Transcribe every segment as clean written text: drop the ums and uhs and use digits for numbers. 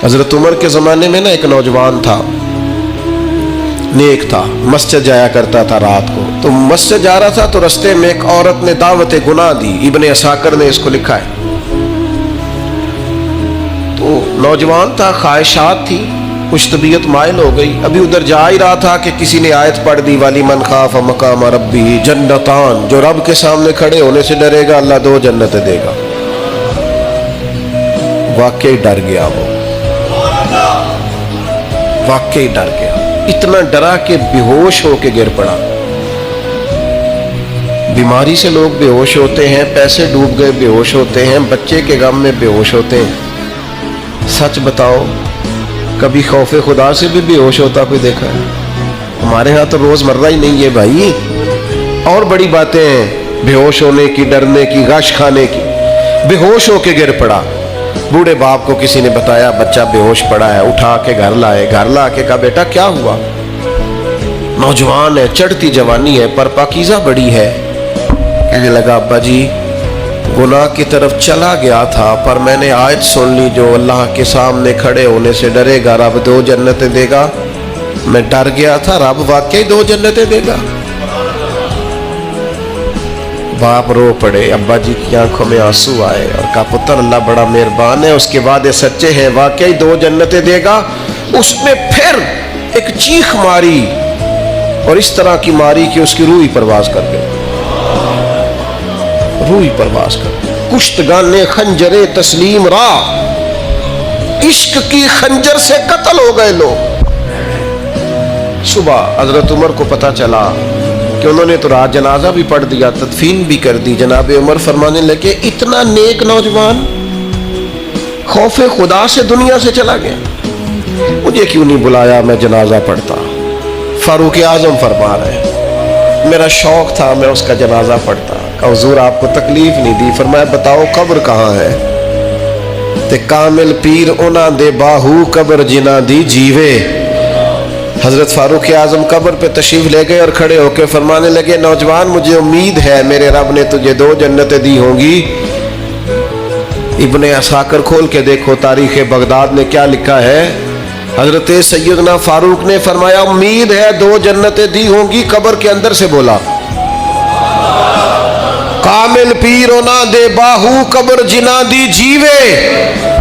حضرت عمر کے زمانے میں نا ایک نوجوان تھا، نیک تھا، مسجد جایا کرتا تھا رات کو. تو مسجد جا رہا تھا تو رستے میں ایک عورت نے دعوت گناہ دی. ابن عساکر نے اس کو لکھا ہے. تو نوجوان تھا، خواہشات تھی، کچھ طبیعت مائل ہو گئی. ابھی ادھر جا ہی رہا تھا کہ کسی نے آیت پڑھ دی، والی من خاف مقام ربی جنتان، جو رب کے سامنے کھڑے ہونے سے ڈرے گا اللہ 2 جنتیں دے گا. واقعی ڈر گیا، وہ واقعی ڈر گیا. اتنا ڈرا کہ بے ہوش ہو کے گر پڑا. بیماری سے لوگ بے ہوش ہوتے ہیں، پیسے ڈوب گئے بے ہوش ہوتے ہیں، بچے کے غم میں بے ہوش ہوتے ہیں. سچ بتاؤ کبھی خوف خدا سے بھی بے ہوش ہوتا کوئی دیکھا ہے؟ ہمارے ہاں تو روز مرہ ہی نہیں ہے بھائی. اور بڑی باتیں ہیں بے ہوش ہونے کی، ڈرنے کی، غش کھانے کی. بے ہوش ہو کے گر پڑا. بوڑھے باپ کو کسی نے بتایا بچہ بے ہوش پڑا ہے. اٹھا کے گھر لائے. گھر لا کے کہا بیٹا کیا ہوا؟ نوجوان ہے، چڑھتی جوانی ہے، پر پاکیزہ بڑی ہے. کہنے لگا ابا جی گناہ کی طرف چلا گیا تھا، پر میں نے آیت سن لی جو اللہ کے سامنے کھڑے ہونے سے ڈرے گا رب 2 جنتیں دے گا. میں ڈر گیا تھا، رب واقعی 2 جنتیں دے گا. باپ رو پڑے. ابا جی کی آنکھوں میں آنسو آئے اور کہا پتر اللہ بڑا مہربان ہے، اس کے وعدے سچے ہیں، واقعی 2 جنتیں دے گا. اس نے پھر ایک چیخ ماری اور اس طرح کی ماری کہ اس کی روح ہی پرواز کر گئی. روح ہی پرواز کر گئی. کشتگان خنجر تسلیم را، عشق کی خنجر سے قتل ہو گئے لوگ. صبح حضرت عمر کو پتہ چلا کہ انہوں نے تو رات جنازہ بھی پڑھ دیا، تدفین بھی کر دی. جناب عمر فرمانے لگے اتنا نیک نوجوان خوف خدا سے دنیا سے چلا گیا، مجھے کیوں نہیں بلایا میں جنازہ پڑھتا. فاروق اعظم فرما رہے ہیں میرا شوق تھا میں اس کا جنازہ پڑھتا. کہ حضور آپ کو تکلیف نہیں دی. فرمایا بتاؤ قبر کہاں ہے؟ تے کامل پیر انہاں دے باہو قبر جنہ دی جیوے. حضرت فاروق اعظم قبر پہ تشریف لے گئے اور کھڑے ہو کے فرمانے لگے نوجوان مجھے امید ہے میرے رب نے تجھے 2 جنتیں دی ہوں گی. ابن عساکر کھول کے دیکھو تاریخ بغداد نے کیا لکھا ہے. حضرت سیدنا فاروق نے فرمایا امید ہے 2 جنتیں دی ہوں گی. قبر کے اندر سے بولا کامل پیرونا دے باہو قبر جنا دی جیوے.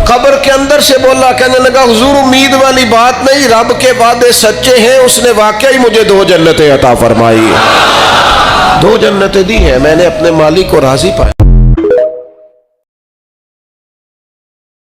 قبر کے اندر سے بولا. کہنے لگا حضور امید والی بات نہیں، رب کے وعدے سچے ہیں، اس نے واقعی مجھے 2 جنتیں عطا فرمائی. 2 جنتیں دی ہیں، میں نے اپنے مالک کو راضی پایا.